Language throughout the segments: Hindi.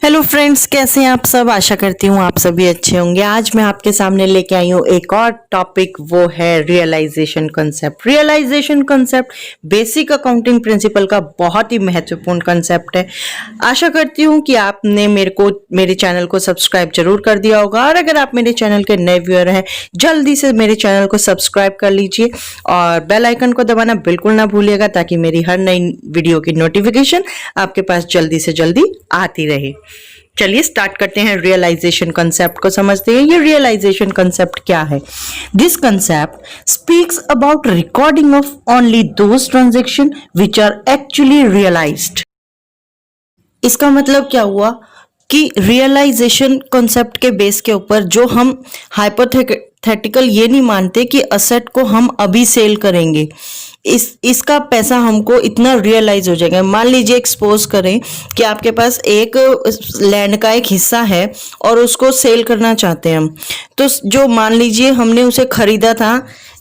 हेलो फ्रेंड्स, कैसे हैं आप सब। आशा करती हूँ आप सभी अच्छे होंगे। आज मैं आपके सामने लेके आई हूँ एक और टॉपिक, वो है realisation concept. Realisation concept basic accounting principle का बहुत ही महत्वपूर्ण कंसेप्ट है। आशा करती हूँ कि आपने मेरे चैनल को सब्सक्राइब जरूर कर दिया होगा, और अगर आप मेरे चैनल के नए व्यूअर हैं, जल्दी से मेरे चैनल को सब्सक्राइब कर लीजिए और बेल आइकन को दबाना बिल्कुल ना भूलिएगा, ताकि मेरी हर नई वीडियो की नोटिफिकेशन आपके पास जल्दी से जल्दी आती रहे। चलिए स्टार्ट करते हैं। रियलाइजेशन कंसेप्ट को समझते हैं। ये रियलाइजेशन कंसेप्ट क्या है? This concept speaks about recording of only those transaction which are actually realised. इसका मतलब क्या हुआ कि रियलाइजेशन कॉन्सेप्ट के बेस के ऊपर जो हम हाइपोथेटिकल ये नहीं मानते कि असेट को हम अभी सेल करेंगे, इसका पैसा हमको इतना रियलाइज हो जाएगा। मान लीजिए एक्सपोज करें कि आपके पास एक लैंड का एक हिस्सा है और उसको सेल करना चाहते हैं हम, तो जो मान लीजिए हमने उसे खरीदा था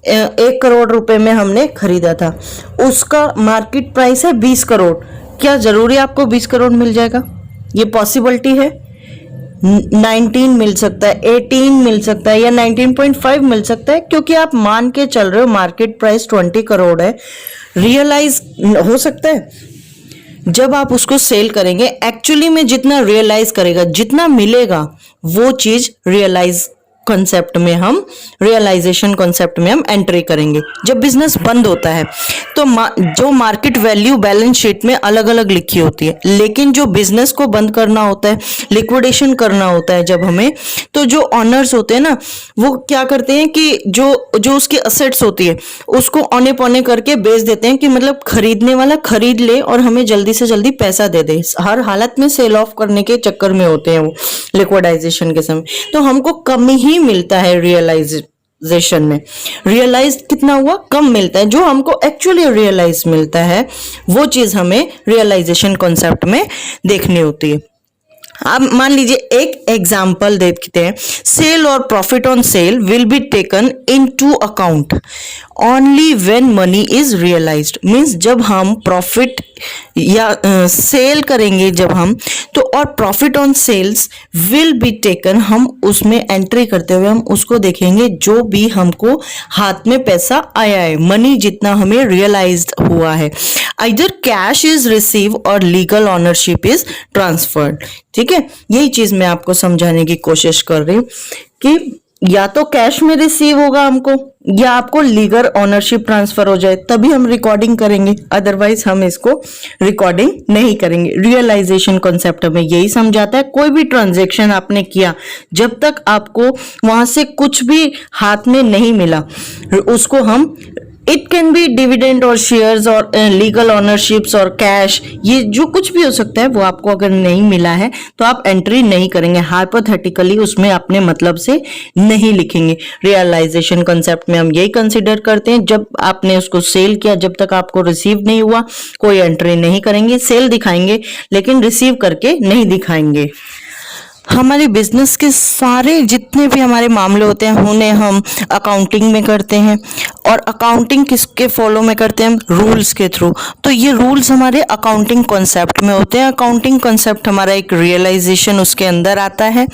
1 करोड़ रुपए में हमने खरीदा था, उसका मार्केट प्राइस है 20 करोड़। क्या जरूरी आपको 20 करोड़ मिल जाएगा? ये पॉसिबिलिटी है। 19 मिल सकता है, 18 मिल सकता है, या 19.5 मिल सकता है, क्योंकि आप मान के चल रहे हो मार्केट प्राइस 20 करोड़ है। रियलाइज हो सकता है जब आप उसको सेल करेंगे, एक्चुअली में जितना रियलाइज करेगा, जितना मिलेगा, वो चीज रियलाइजेशन कॉन्सेप्ट में हम एंट्री करेंगे। जब बिजनेस बंद होता है तो जो मार्केट वैल्यू बैलेंस शीट में अलग अलग लिखी होती है, लेकिन जो बिजनेस को बंद करना होता है, लिक्विडेशन करना होता है जब हमें, तो जो ऑनर्स होते हैं ना, वो क्या करते हैं कि जो उसकी असेट्स होती है उसको औने पौने करके बेच देते हैं, कि मतलब खरीदने वाला खरीद ले और हमें जल्दी से जल्दी पैसा दे दे। हर हालत में सेल ऑफ करने के चक्कर में होते हैं वो लिक्विडाइजेशन के समय। तो हमको कम ही मिलता है रियलाइजेशन में। रियलाइज कितना हुआ? कम मिलता है। जो हमको एक्चुअली रियलाइज मिलता है वो चीज हमें रियलाइजेशन कॉन्सेप्ट में देखनी होती है। अब मान लीजिए एक एग्जाम्पल देते हैं। सेल और profit on sale will be taken into account only when money is realised. Means जब हम प्रॉफिट या सेल करेंगे जब हम, तो और profit on sales will be taken, हम उसमें एंट्री करते हुए हम उसको देखेंगे जो भी हमको हाथ में पैसा आया है, मनी जितना हमें रियलाइज्ड हुआ है। आइदर कैश इज रिसीव और लीगल ऑनरशिप इज ट्रांसफर्ड। ठीक है, यही चीज मैं आपको समझाने की कोशिश कर रही हूँ कि या तो कैश में रिसीव होगा हमको, या आपको लीगल ऑनरशिप ट्रांसफर हो जाए, तभी हम रिकॉर्डिंग करेंगे, अदरवाइज हम इसको रिकॉर्डिंग नहीं करेंगे। रियलाइजेशन कॉन्सेप्ट में यही समझाता है। कोई भी ट्रांजैक्शन आपने किया, जब तक आपको वहां से कुछ भी हाथ में नहीं मिला, उसको हम, इट कैन बी डिविडेंड और शेयर्स और लीगल ऑनरशिप्स और कैश, ये जो कुछ भी हो सकता है, वो आपको अगर नहीं मिला है तो आप एंट्री नहीं करेंगे। हाइपोथेटिकली उसमें अपने मतलब से नहीं लिखेंगे। रियलाइजेशन कंसेप्ट में हम यही कंसिडर करते हैं, जब आपने उसको सेल किया, जब तक आपको रिसीव नहीं हुआ, कोई एंट्री नहीं करेंगे। सेल दिखाएंगे लेकिन रिसीव करके नहीं दिखाएंगे। हमारे बिजनेस के सारे जितने भी हमारे मामले होते हैं, उन्हें हम अकाउंटिंग में करते हैं, और अकाउंटिंग किसके फॉलो में करते हैं? रूल्स के थ्रू। तो ये रूल्स हमारे अकाउंटिंग कॉन्सेप्ट में होते हैं। अकाउंटिंग कॉन्सेप्ट हमारा एक रियलाइजेशन उसके अंदर आता है।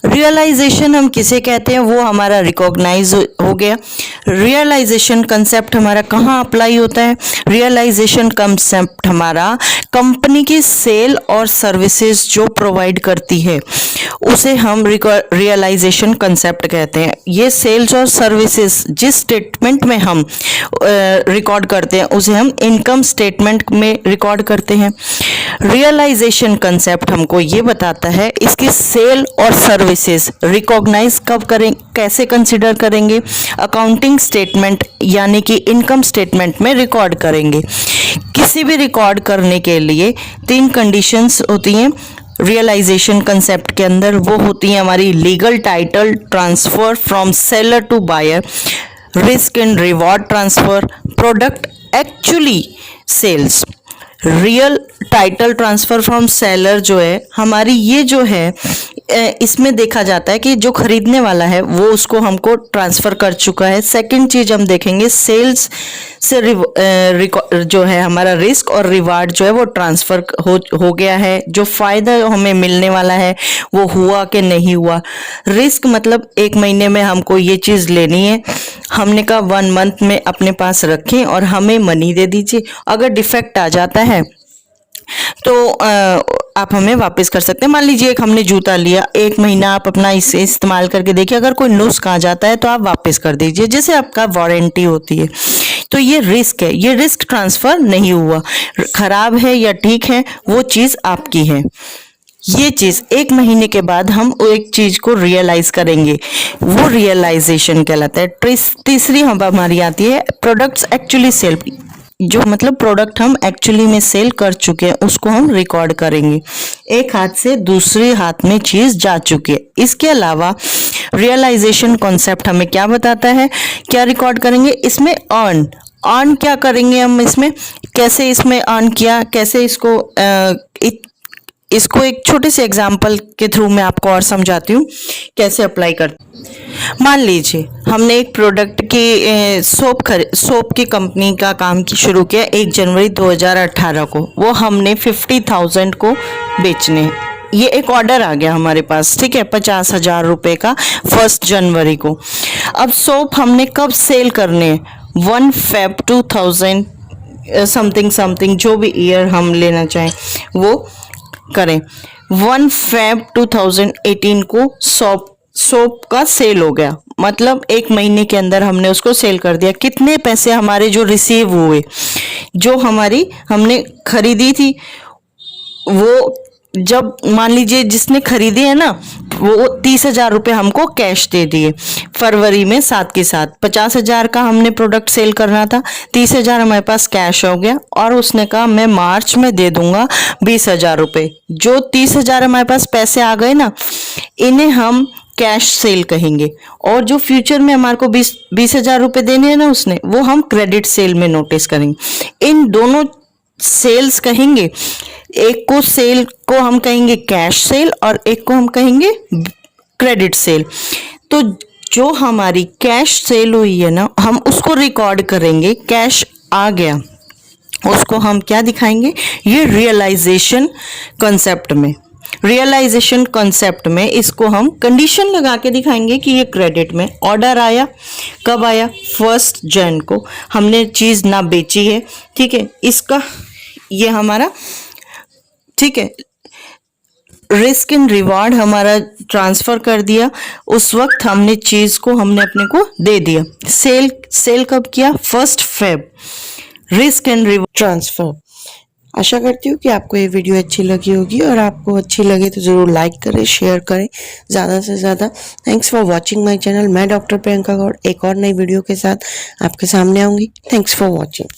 रियलाइजेशन हम किसे कहते हैं? वो हमारा रिकॉग्नाइज हो गया। रियलाइजेशन कंसेप्ट हमारा कहाँ अप्लाई होता है? रियलाइजेशन कंसेप्ट हमारा कंपनी की सेल और सर्विसेज जो प्रोवाइड करती है, उसे हम रियलाइजेशन कंसेप्ट कहते हैं। ये सेल्स और सर्विसेज जिस स्टेटमेंट में हम रिकॉर्ड करते हैं, उसे हम इनकम स्टेटमेंट में रिकॉर्ड करते हैं। रियलाइजेशन कंसेप्ट हमको ये बताता है इसकी सेल और सर्विसेज रिकॉग्नाइज कब करें, कैसे कंसिडर करेंगे? अकाउंटिंग स्टेटमेंट यानी कि इनकम स्टेटमेंट में रिकॉर्ड करेंगे। किसी भी रिकॉर्ड करने के लिए 3 कंडीशंस होती हैं रियलाइजेशन कंसेप्ट के अंदर। वो होती है हमारी legal title transfer from seller to buyer, risk and reward transfer, product actually sales. Real title transfer from seller जो है हमारी, ये जो है इसमें देखा जाता है कि जो खरीदने वाला है वो उसको हमको ट्रांसफर कर चुका है। सेकंड चीज हम देखेंगे सेल्स से जो है हमारा रिस्क और रिवार्ड जो है वो ट्रांसफर हो गया है। जो फायदा हमें मिलने वाला है वो हुआ कि नहीं हुआ। रिस्क मतलब 1 महीने में हमको ये चीज लेनी है, हमने कहा 1 मंथ में अपने पास रखें और हमें मनी दे दीजिए। अगर डिफेक्ट आ जाता है तो आप हमें वापस कर सकते हैं। मान लीजिए एक हमने जूता लिया, 1 महीना आप अपना इसे इस्तेमाल करके देखिए, अगर कोई नुस्ख आ जाता है तो आप वापस कर दीजिए, जैसे आपका वारंटी होती है। तो ये रिस्क है, ये रिस्क ट्रांसफर नहीं हुआ। खराब है या ठीक है वो चीज आपकी है। ये चीज 1 महीने के बाद हम एक चीज को रियलाइज करेंगे, वो रियलाइजेशन कहलाता है। तीसरी हम हमारी आती है प्रोडक्ट्स एक्चुअली सेल, जो मतलब प्रोडक्ट हम एक्चुअली में सेल कर चुके हैं उसको हम रिकॉर्ड करेंगे। एक हाथ से दूसरे हाथ में चीज जा चुकी है। इसके अलावा रियलाइजेशन कॉन्सेप्ट हमें क्या बताता है, क्या रिकॉर्ड करेंगे इसमें, अर्न क्या करेंगे हम इसमें, कैसे इसमें अर्न किया, कैसे इसको एक छोटे से एग्जाम्पल के थ्रू मैं आपको और समझाती हूँ कैसे अप्लाई कर। मान लीजिए हमने एक प्रोडक्ट की सोप की कंपनी का काम शुरू किया 1 जनवरी 2018 को। वो हमने 50,000 को बेचने हैं। ये एक ऑर्डर आ गया हमारे पास, ठीक है, 50,000 रुपये का 1 जनवरी को। अब सोप हमने कब सेल करने हैं, 1 फेब 2000 समथिंग जो भी ईयर हम लेना चाहें वो करें। 1 फेब 2018 को सोप का सेल हो गया, मतलब 1 महीने के अंदर हमने उसको सेल कर दिया। कितने पैसे हमारे जो रिसीव हुए, जो हमने खरीदी थी वो, जब मान लीजिए जिसने खरीदी है ना वो 30,000 रुपये हमको कैश दे दिए फरवरी में, साथ के साथ 50,000 का हमने प्रोडक्ट सेल करना था, 30,000 हमारे पास कैश हो गया। और उसने कहा मैं मार्च में दे दूंगा 20,000 रुपये। जो 30,000 हमारे पास पैसे आ गए ना, इन्हें हम कैश सेल कहेंगे। और जो फ्यूचर में हमारे को 20,000 रुपये देने हैं ना उसने, वो हम क्रेडिट सेल में नोटिस करेंगे। इन दोनों सेल्स कहेंगे, एक को सेल को हम कहेंगे कैश सेल और एक को हम कहेंगे क्रेडिट सेल। तो जो हमारी कैश सेल हुई है ना, हम उसको रिकॉर्ड करेंगे, कैश आ गया, उसको हम क्या दिखाएंगे, ये रियलाइजेशन कॉन्सेप्ट में। रियलाइजेशन कॉन्सेप्ट में इसको हम कंडीशन लगा के दिखाएंगे कि ये क्रेडिट में। ऑर्डर आया, कब आया, 1 जन को हमने चीज़ ना बेची है, ठीक है, इसका ये हमारा, ठीक है, रिस्क एंड रिवार्ड हमारा ट्रांसफर कर दिया। उस वक्त हमने चीज को हमने अपने को दे दिया। सेल कब किया, 1 Feb, risk and reward transfer. आशा करती हूँ कि आपको ये वीडियो अच्छी लगी होगी, और आपको अच्छी लगे तो ज़रूर लाइक करें, शेयर करें ज़्यादा से ज़्यादा। Thanks for watching my channel. मैं डॉक्टर प्रियंका गौड़ एक और नई वीडियो के साथ आपके सामने आऊँगी। Thanks for watching.